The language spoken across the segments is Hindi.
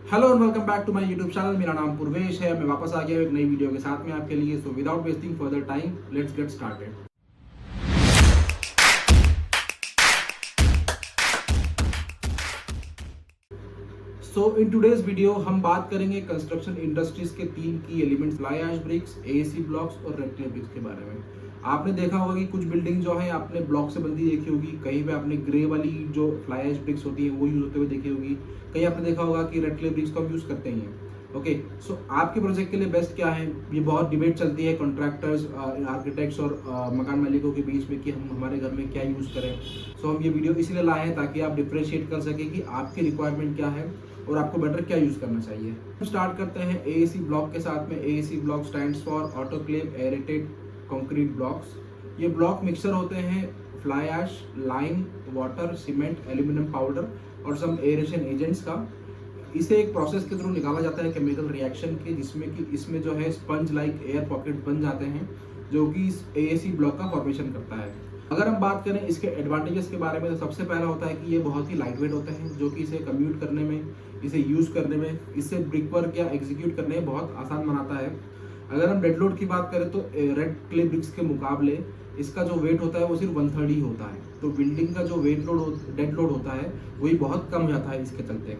Hello and welcome back to my YouTube channel. मेरा नाम पूर्वेश है। मैं वापस आ गया एक नई वीडियो के साथ में आपके लिए। So without wasting further time let's get started. So in today's video हम बात करेंगे कंस्ट्रक्शन इंडस्ट्रीज के तीन की elements fly ash bricks, AAC blocks और रेड क्ले ब्रिक्स के बारे में। आपने देखा होगा कि कुछ बिल्डिंग जो है आपने ब्लॉक से बंधी देखी होगी, कहीं पे आपने ग्रे वाली जो फ्लाई ऐश ब्रिक्स होती है वो यूज होते हुए देखी होगी, कहीं आपने देखा होगा कि रेड क्ले ब्रिक्स को हम यूज करते ही हैं। ओके, सो आपके प्रोजेक्ट के लिए बेस्ट क्या है, ये बहुत डिबेट चलती है कॉन्ट्रैक्टर्स, आर्किटेक्ट्स और मकान मालिकों के बीच में कि हम हमारे घर में क्या यूज करें। सो हम ये वीडियो इसलिए लाए हैं ताकि आप डिफ्रेंशिएट कर सकें कि आपकी रिक्वायरमेंट क्या है और आपको बेटर क्या यूज करना चाहिए। हम स्टार्ट करते हैं एएसी ब्लॉक के साथ में। AAC block stands for autoclave aerated concrete blocks. ये ब्लॉक मिक्सचर होते हैं fly ash, lime, water, cement, aluminium powder और सम एरेशन एजेंट्स का। इसे एक प्रोसेस के थ्रू निकाला जाता है केमिकल रिएक्शन के, जिसमें कि इसमें जो है स्पंज लाइक एयर पॉकेट बन जाते हैं जो कि इस एएसी ब्लॉक का फॉर्मेशन करता है। अगर हम बात करें इसके एडवांटेजेस के बारे में तो सबसे पहला होता है कि ये बहुत ही लाइट वेट होते हैं, जो कि इसे कम्यूट करने में, इसे यूज करने में, इससे ब्रिक वर्क या एग्जीक्यूट करने में बहुत आसान बनाता है। अगर हम डेड लोड की बात करें तो रेड क्ले ब्रिक्स के मुकाबले इसका जो वेट होता है वो सिर्फ 1/3 ही होता है। तो बिल्डिंग का जो वेट लोड डेड लोड होता है वही बहुत कम हो जाता है इसके चलते।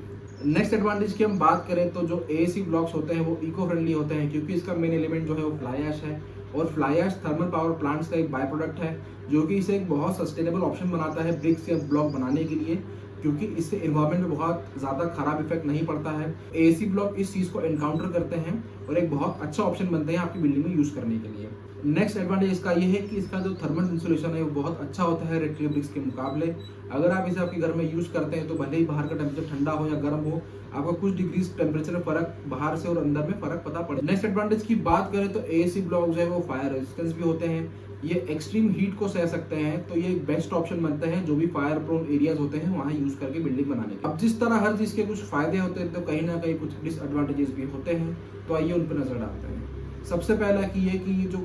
नेक्स्ट एडवांटेज की हम बात करें तो जो एएसी ब्लॉक्स होते हैं वो इको फ्रेंडली होते हैं, क्योंकि इसका मेन एलिमेंट जो है वो फ्लाई ऐश है और fly ash thermal power plants का एक बाय प्रोडक्ट है, जो कि इसे एक बहुत सस्टेनेबल ऑप्शन बनाता है ब्रिक्स या ब्लॉक बनाने के लिए, क्योंकि इससे एनवायरनमेंट में बहुत ज़्यादा खराब इफेक्ट नहीं पड़ता है। एएसी ब्लॉक इस चीज़ को एनकाउंटर करते हैं और एक बहुत अच्छा ऑप्शन बनते हैं आपकी बिल्डिंग में यूज़ करने के लिए। नेक्स्ट एडवांटेज इसका ये है कि इसका जो थर्मल इंसुलेशन है वो बहुत अच्छा होता है रेड क्ले ब्रिक्स के मुकाबले। अगर आप इसे आपके घर में यूज़ करते हैं तो भले ही बाहर का टेम्परेचर ठंडा हो या गर्म हो, आपको कुछ डिग्रीज टेम्परेचर में फर्क बाहर से और अंदर में फर्क पता पड़े। नेक्स्ट एडवांटेज की बात करें तो एएसी ब्लॉक जो है वो फायर रेजिस्टेंस भी होते हैं, ये एक्सट्रीम हीट को सह सकते हैं, तो ये एक बेस्ट ऑप्शन बनते हैं जो भी फायर प्रोन एरियाज होते हैं वहां यूज करके बिल्डिंग बनाने के। अब जिस तरह हर चीज के कुछ फायदे होते हैं तो कहीं ना कहीं कुछ डिसएडवांटेजेस भी होते हैं, तो आइए उन पर नजर डालते हैं। सबसे पहला कि ये जो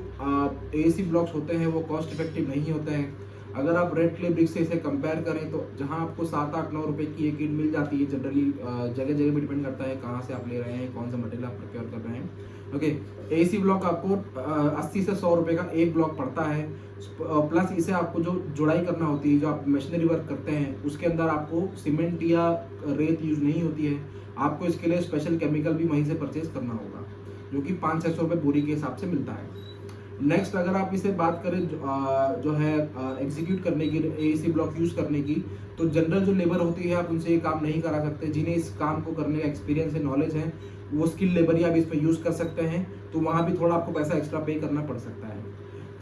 एएसी ब्लॉक्स होते हैं वो कॉस्ट इफेक्टिव नहीं होते हैं। अगर आप रेड क्ले ब्रिक्स से इसे कंपेयर करें तो जहां आपको 7-8-9 रुपए की एक ईंट मिल जाती है, जनरली जगह जगह भी डिपेंड करता है कहाँ से आप ले रहे हैं, कौन सा मटेरियल आप प्रोक्योर कर रहे हैं। ओके, एसी ब्लॉक आपको 80 से 100 रुपए का एक ब्लॉक पड़ता है। प्लस इसे आपको जो जुड़ाई करना होती है, जो आप मशीनरी वर्क करते हैं उसके अंदर आपको सीमेंट या रेत यूज नहीं होती है, आपको इसके लिए स्पेशल केमिकल भी वहीं से परचेज करना होगा, जो कि 500-600 रुपये बोरी के हिसाब से मिलता है। नेक्स्ट अगर आप इसे बात करें जो है एग्जीक्यूट करने की, एएसी ब्लॉक यूज करने की, तो जनरल जो लेबर होती है आप उनसे ये काम नहीं करा सकते। जिन्हें इस काम को करने का एक्सपीरियंस है, नॉलेज है, वो स्किल लेबर ही आप इसमें यूज कर सकते हैं, तो वहां भी थोड़ा आपको पैसा एक्स्ट्रा पे करना पड़ सकता है।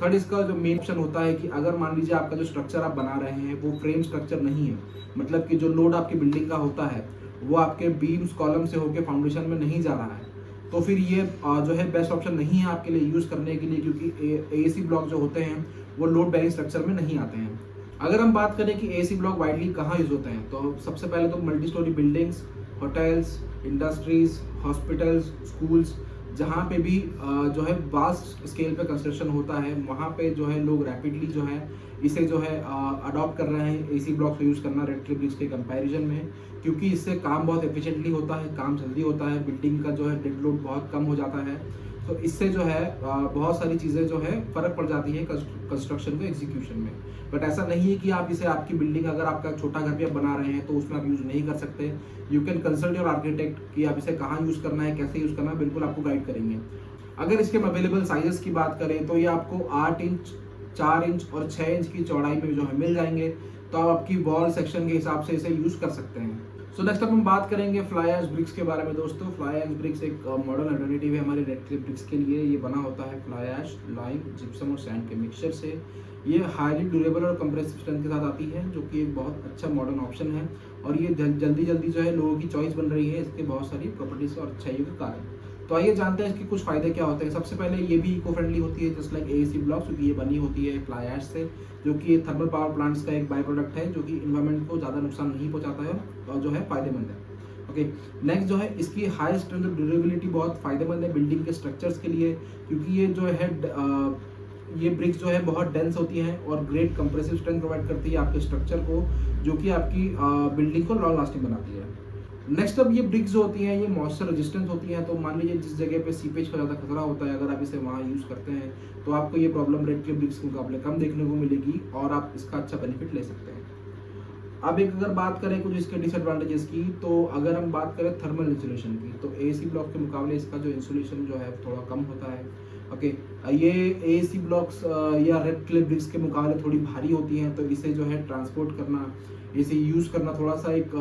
थर्ड, इसका जो मेन ऑप्शन होता है कि अगर मान लीजिए आपका जो स्ट्रक्चर आप बना रहे हैं वो फ्रेम स्ट्रक्चर नहीं है, मतलब कि जो लोड आपकी बिल्डिंग का होता है वो आपके बीम्स कॉलम से होकर फाउंडेशन में नहीं जा रहा है, तो फिर ये जो है बेस्ट ऑप्शन नहीं है आपके लिए यूज करने के लिए, क्योंकि एएसी ब्लॉक जो होते हैं वो लोड बेरिंग स्ट्रक्चर में नहीं आते हैं। अगर हम बात करें कि एएसी ब्लॉक वाइडली कहाँ यूज होते हैं, तो सबसे पहले तो multi storey buildings, hotels, industries, hospitals, schools, जहाँ पे भी जो है वास्ट स्केल पे कंस्ट्रक्शन होता है वहाँ पे जो है लोग रैपिडली जो है इसे जो है अडॉप्ट कर रहे हैं एसी ब्लॉक को यूज़ करना रेड क्ले ब्रिक्स के कंपैरिजन में, क्योंकि इससे काम बहुत एफिशिएंटली होता है, काम जल्दी होता है, बिल्डिंग का जो है डेड लोड बहुत कम हो जाता है। तो इससे जो है बहुत सारी चीज़ें जो है फ़र्क पड़ जाती है कंस्ट्रक्शन को एग्जीक्यूशन में। बट ऐसा नहीं है कि आप इसे आपकी बिल्डिंग, अगर आपका छोटा घर भी आप बना रहे हैं तो उसमें आप यूज़ नहीं कर सकते। You can consult your architect कि आप इसे कहाँ यूज़ करना है, कैसे यूज़ करना है, बिल्कुल आपको गाइड करेंगे। अगर इसके अवेलेबल साइजेस की बात करें तो ये आपको 8 इंच, 4 इंच और 6 इंच की चौड़ाई में जो है मिल जाएंगे, तो आप आपकी वॉल सेक्शन के हिसाब से इसे यूज़ कर सकते हैं। सो नेक्स्ट अब हम बात करेंगे फ्लाई ऐश ब्रिक्स के बारे में। दोस्तों, फ्लाई ऐश ब्रिक्स एक मॉडर्न अल्टरनेटिव है हमारे रेड क्ले ब्रिक्स के लिए। ये बना होता है फ्लाई ऐश, लाइम, जिप्सम और सैंड के मिक्सचर से। ये हाईली ड्यूरेबल और कंप्रेसिव स्ट्रेंथ के साथ आती है, जो कि एक बहुत अच्छा मॉडर्न ऑप्शन है, और ये जल्दी जल्दी जो है लोगों की चॉइस बन रही है इसके बहुत सारी प्रॉपर्टीज और अच्छाइयों के कारण। तो आइए जानते हैं इसके कुछ फायदे क्या होते हैं। सबसे पहले ये भी इको फ्रेंडली होती है जस्ट लाइक एएसी ब्लॉक्स, क्योंकि ये बनी होती है फ्लाई ऐश से, जो कि थर्मल पावर प्लांट्स का एक बाय प्रोडक्ट है, जो कि इन्वायरमेंट को ज़्यादा नुकसान नहीं पहुंचाता है और जो है फायदेमंद है। ओके, नेक्स्ट जो है इसकी हाई स्ट्रेंथ और ड्यूरेबिलिटी बहुत फायदेमंद है बिल्डिंग के स्ट्रक्चर्स के लिए, क्योंकि ये जो है ये ब्रिक्स जो है बहुत डेंस होती हैं और ग्रेट कंप्रेसिव स्ट्रेंथ प्रोवाइड करती है आपके स्ट्रक्चर को, जो कि आपकी बिल्डिंग को लॉन्ग लास्टिंग बनाती है। नेक्स्ट अब ये ब्रिक्स जो होती हैं ये मॉइस्चर रेजिस्टेंट होती हैं, तो मान लीजिए जिस जगह पे सीपेज का ज़्यादा खतरा होता है, अगर आप इसे वहाँ यूज़ करते हैं तो आपको ये प्रॉब्लम रेड क्लिप ब्रिक्स के मुकाबले कम देखने को मिलेगी और आप इसका अच्छा बेनिफिट ले सकते हैं। अब एक अगर बात करें कुछ इसके डिसएडवांटेजेस की, तो अगर हम बात करें थर्मल इंसुलेशन की, तो एसी ब्लॉक के मुकाबले इसका जो इंसुलेशन जो है थोड़ा कम होता है। ओके, ये एसी ब्लॉक्स या रेड क्लिप ब्रिक्स के मुकाबले थोड़ी भारी होती हैं, तो इसे जो है ट्रांसपोर्ट करना, इसे यूज़ करना थोड़ा सा एक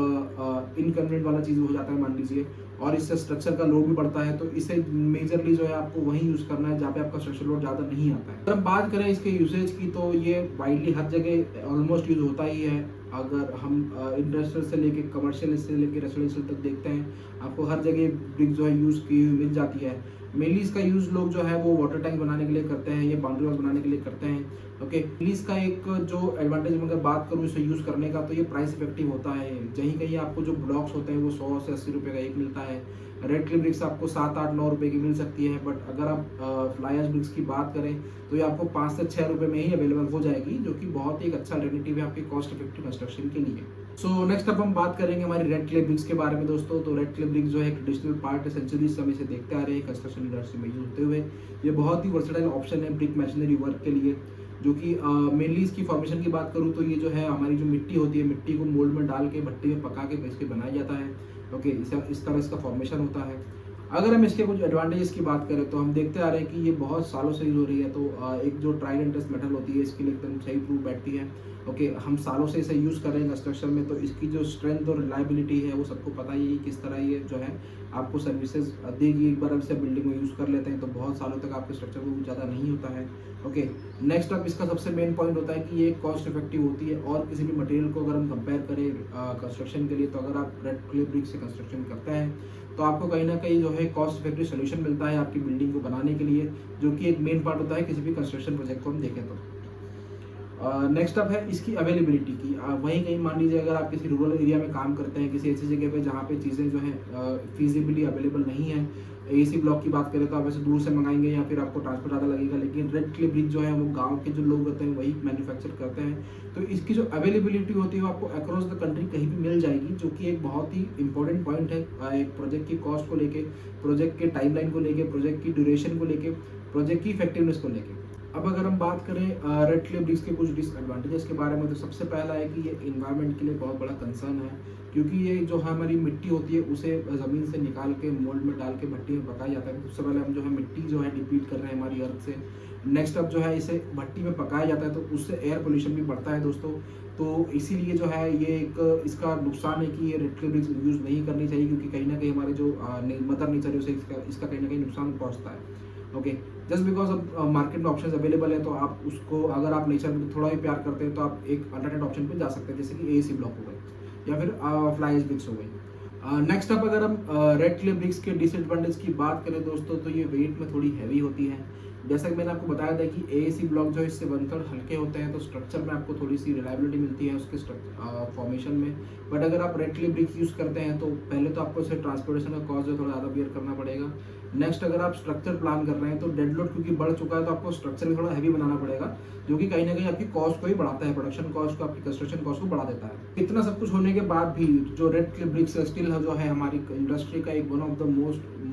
इनकन्वीनियंट वाला चीज़ हो जाता है मान लीजिए, और इससे स्ट्रक्चर का लोड भी बढ़ता है, तो इसे मेजरली जो है आपको वहीं यूज़ करना है जहाँ पे आपका स्ट्रक्चर लोड ज़्यादा नहीं आता है। अगर हम बात करें इसके यूसेज की, तो ये वाइडली हर जगह ऑलमोस्ट यूज़ होता ही है। अगर हम इंडस्ट्रियल से लेके कमर्शियल से लेके रेसिडेंशियल तक देखते हैं, आपको हर जगह ब्रिक जो है यूज़ की हुई मिल जाती है। मेनली इसका यूज़ लोग जो है वो वाटर टैंक बनाने के लिए करते हैं या बाउंड्री वॉल बनाने के लिए करते हैं। ओके, इसका एक जो एडवांटेज में अगर बात करूँ इसे यूज़ करने का, तो ये प्राइस इफेक्टिव होता है। कहीं कहीं आपको जो ब्लॉक्स होते हैं वो 100 से 80 रुपये का एक मिलता है। रेड क्लिप ब्रिक्स आपको 7-8-9 रुपये की मिल सकती है, बट अगर आप फ्लाई ऐश ब्रिक्स की बात करें तो ये आपको 5 से 6 रुपये में ही अवेलेबल हो जाएगी, जो कि बहुत ही एक अच्छा अल्टरनेटिव है आपके कॉस्ट इफेक्टिव कंस्ट्रक्शन के लिए। सो नेक्स्ट अब हम बात करेंगे हमारी रेड क्लिप ब्रिक्स के बारे में दोस्तों। तो रेड क्लिप ब्रिक्स जो है ट्रेडिशनल पार्ट है, सेंचुरीज से हम इसे देखते आ रहे हैं कंस्ट्रक्शन इंडस्ट्री में यूज होते हुए। ये बहुत ही वर्सेटाइल ऑप्शन है ब्रिक मशीनरी वर्क के लिए, जो कि मेनली इसकी फॉर्मेशन की बात करूँ तो ये जो है हमारी जो मिट्टी होती है, मिट्टी को मोल्ड में डाल के भट्टी में पका के इसके बनाया जाता है। ओके, इस तरह इसका फॉर्मेशन होता है। अगर हम इसके कुछ एडवांटेजेस की बात करें तो हम देखते आ रहे हैं कि ये बहुत सालों से यूज हो रही है, तो एक जो ट्राइड एंड टेस्ट मेटल होती है इसके लिए एकदम सही प्रूफ बैठती है। ओके, हम सालों से इसे यूज़ कर रहे हैं कंस्ट्रक्शन में, तो इसकी जो स्ट्रेंथ और रिलायबिलिटी है वो सबको पता ही है कि किस तरह ये जो है आपको सर्विसेज देगी। एक बार आप इसे बिल्डिंग में यूज़ कर लेते हैं तो बहुत सालों तक आपके स्ट्रक्चर को ज़्यादा नहीं होता है। ओके, नेक्स्ट अब इसका सबसे मेन पॉइंट होता है कि ये कॉस्ट इफेक्टिव होती है, और किसी भी मटेरियल को अगर हम कंपेयर करें कंस्ट्रक्शन के लिए, तो अगर आप रेड क्लिप ब्रिक से कंस्ट्रक्शन करते हैं तो आपको कहीं ना कहीं जो है कॉस्ट इफेक्टिव सोल्यूशन मिलता है आपकी बिल्डिंग को बनाने के लिए, जो कि एक मेन पार्ट होता है किसी भी कंस्ट्रक्शन प्रोजेक्ट को हम देखें तो। नेक्स्ट अप है इसकी अवेलेबिलिटी की। वहीं कहीं मान लीजिए अगर आप किसी रूरल एरिया में काम करते हैं, किसी ऐसी जगह पे जहाँ पे चीज़ें जो है फिजिबली अवेलेबल नहीं है, एसी ब्लॉक की बात करें तो आप ऐसे दूर से मंगाएंगे या फिर आपको ट्रांसपोर्ट ज़्यादा लगेगा, लेकिन रेड क्लिप ब्रिक जो है वो गांव के जो लोग होते हैं वही मैन्युफैक्चर करते हैं, तो इसकी जो अवेलेबिलिटी होती है वो आपको अक्रॉस द कंट्री कहीं भी मिल जाएगी, जो कि एक बहुत ही इंपॉर्टेंट पॉइंट है एक प्रोजेक्ट की कॉस्ट को लेके, प्रोजेक्ट के टाइमलाइन को लेके, प्रोजेक्ट की ड्यूरेशन को लेके, प्रोजेक्ट की इफेक्टिवनेस को लेके। अब अगर हम बात करें रेड क्लिप ब्रिक्स के कुछ डिसएडवांटेजेस के बारे में, तो सबसे पहला है कि ये इन्वायरमेंट के लिए बहुत बड़ा कंसर्न है, क्योंकि ये जो हमारी मिट्टी होती है उसे ज़मीन से निकाल के मोल्ड में डाल के भट्टी में पकाया जाता है। सबसे पहले हम जो है मिट्टी जो है डिप्लीट कर रहे हैं हमारी अर्थ से। नेक्स्ट अब जो है इसे भट्टी में पकाया जाता है, तो उससे एयर पोल्यूशन भी बढ़ता है दोस्तों। तो इसीलिए जो है ये एक इसका नुकसान है कि ये रेड क्लिप ब्रिक्स यूज़ नहीं करनी चाहिए, क्योंकि कहीं ना कहीं हमारे जो मदर नेचर है उसे इसका कहीं ना कहीं नुकसान पहुँचता है। ओके, जस्ट बिकॉज अब मार्केट में ऑप्शन अवेलेबल है, तो आप उसको अगर आप नेचर में थोड़ा भी प्यार करते हैं तो आप एक अल्टरनेट ऑप्शन पे जा सकते हैं, जैसे कि एसी ब्लॉक हो गए या फिर फ्लाई ऐश ब्रिक्स हो गई। नेक्स्ट अप अगर हम रेड क्लिप ब्रिक्स के डिसएडवांटेज की बात करें दोस्तों, तो ये वेट में थोड़ी हैवी होती है। जैसा कि मैंने आपको बताया था कि एसी ब्लॉक जो है इससे 1/3 हल्के होते हैं, तो स्ट्रक्चर में आपको थोड़ी सी रिलायबिलिटी मिलती है उसके फॉर्मेशन में। बट अगर आप रेड क्लिप ब्रिक्स यूज़ करते हैं तो पहले तो आपको इसे ट्रांसपोर्टेशन का कॉस्ट जो थोड़ा ज़्यादा बियर करना पड़ेगा। नेक्स्ट अगर आप स्ट्रक्चर प्लान कर रहे हैं तो डेड लोड क्योंकि बढ़ चुका है, तो आपको स्ट्रक्चर भी थोड़ा हैवी बनाना पड़ेगा, जो कि कहीं ना कहीं आपकी कॉस्ट को ही बढ़ाता है, प्रोडक्शन कॉस्ट को, आपकी कंस्ट्रक्शन कॉस्ट को बढ़ा देता है। इतना सब कुछ होने के बाद भी जो रेड क्लिप ब्रिक्स स्टिल जो है हमारी इंडस्ट्री का एक one of the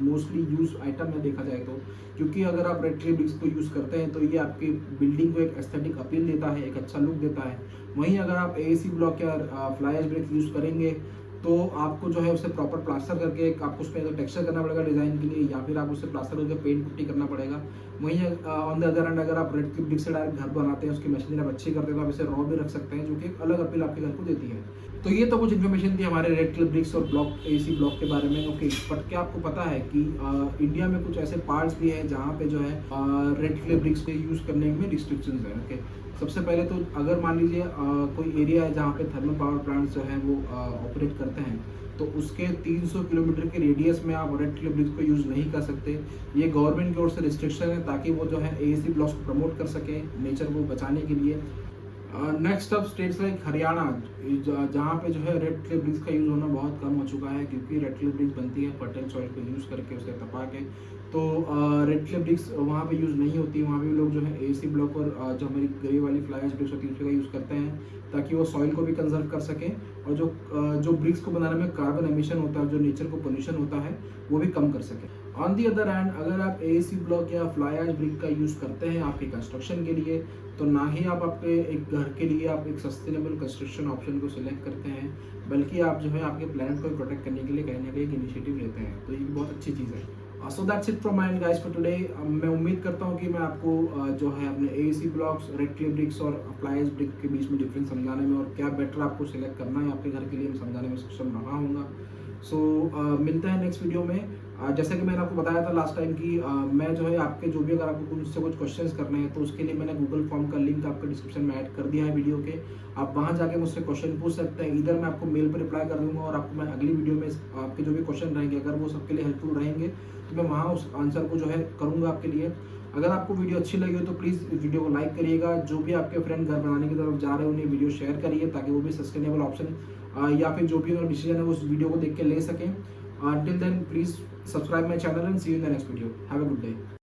mostly use item है देखा जाए तो, क्योंकि अगर आप रेड क्लिप ब्रिक्स को यूज़ करते हैं तो ये आपकी बिल्डिंग को एक एस्थेटिक अपील देता है, एक अच्छा लुक देता है। वहीं अगर आप एसी ब्लॉक या फ्लाई ऐश ब्रिक्स यूज़ करेंगे तो आपको जो है उसे प्रॉपर प्लास्टर करके आपको उस पर टेक्सचर करना पड़ेगा डिज़ाइन के लिए, या फिर आप उसे प्लास्टर करके पेंट पुट्टी करना पड़ेगा। वहीं ऑन द अदर एंड अगर आप रेड क्लिप ब्रिक्स से डायरेक्ट घर बनाते हैं, उसकी मशीनरी आप अच्छी करते हैं, तो आप इसे रॉ भी रख सकते हैं, जो कि एक अलग अपील आपके घर को देती है। तो ये तो कुछ इन्फॉर्मेशन थी हमारे रेड क्लिप ब्रिक्स और ब्लॉक एसी ब्लॉक के बारे में। ओके, बट क्या आपको पता है कि इंडिया में कुछ ऐसे पार्ट्स भी हैं जहाँ पे जो है रेड क्लिप ब्रिक्स के यूज़ करने में रिस्ट्रिक्शंस हैं। ओके, सबसे पहले तो अगर मान लीजिए कोई एरिया है जहाँ पे थर्मल पावर प्लांट्स जो हैं वो ऑपरेट करते हैं, तो उसके 300 किलोमीटर के रेडियस में आप रेड क्लिप ब्रिक्स को यूज़ नहीं कर सकते। ये गवर्नमेंट की ओर से रिस्ट्रिक्शन है, ताकि वो जो है एसी ब्लॉक्स को प्रमोट कर सके नेचर को बचाने के लिए। Next up states like Haryana, जहाँ पे जो है रेड क्ले ब्रिक्स का यूज़ होना बहुत कम हो चुका है, क्योंकि रेड क्ले ब्रिक्स बनती है फर्टाइल सॉइल को यूज़ करके, उसे तपा के। तो रेड क्ले ब्रिक्स वहाँ पे यूज़ नहीं होती, वहाँ पे लोग जो है एसी ब्लॉक और जो हमारी ग्रे वाली फ्लाई ऐश ब्रिक्स होती है उसका यूज़ करते हैं, ताकि वो सॉइल को भी कंजर्व कर सकें, और जो ब्रिक्स को बनाने में कार्बन एमिशन होता है, जो नेचर को पोल्यूशन होता है, वो भी कम कर सकें। ऑन दी अदर हैंड, अगर आप एसी ब्लॉक या फ्लाई ऐश ब्रिक का यूज़ करते हैं आपके कंस्ट्रक्शन के लिए, तो ना ही आप आपके एक घर के लिए आप एक सस्टेनेबल कंस्ट्रक्शन ऑप्शन को सिलेक्ट करते हैं, बल्कि आप जो है आपके प्लैनेट को प्रोटेक्ट करने के लिए कहीं ना कहीं एक इनिशिएटिव लेते हैं। तो ये बहुत अच्छी चीज़ है। So that's it from my and guys for today. मैं उम्मीद करता हूँ कि मैं आपको जो है अपने AC blocks, red clay bricks और फ्लाई ऐश ब्रिक के बीच में डिफरेंस समझाने में, और क्या बेटर आपको सिलेक्ट करना है आपके घर के लिए, समझाने में सक्षम रहा हूँगा। सो मिलते हैं नेक्स्ट वीडियो में। जैसा कि मैंने आपको बताया था लास्ट टाइम कि मैं जो है आपके जो भी, अगर आपको मुझसे कुछ क्वेश्चंस करने हैं, तो उसके लिए मैंने गूगल फॉर्म का लिंक आपके डिस्क्रिप्शन में ऐड कर दिया है वीडियो के। आप वहां जाके मुझसे क्वेश्चन पूछ सकते हैं। इधर मैं आपको मेल पर रिप्लाई कर दूंगा, और आपको मैं अगली वीडियो में आपके जो भी क्वेश्चन रहेंगे, अगर वो सबके लिए हेल्पफुल रहेंगे, तो मैं वहाँ उस आंसर को जो है करूँगा आपके लिए। अगर आपको वीडियो अच्छी लगी हो तो प्लीज़ वीडियो को लाइक करिएगा। जो भी आपके फ्रेंड घर बनाने की तरफ जा रहे हैं उन्हें वीडियो शेयर करिए, ताकि वो भी सस्टेनेबल ऑप्शन या फिर जो भी उनका डिसीजन है वो उस वीडियो को देख के ले सकें। Until then, please subscribe my channel and see you in the next video. Have a good day.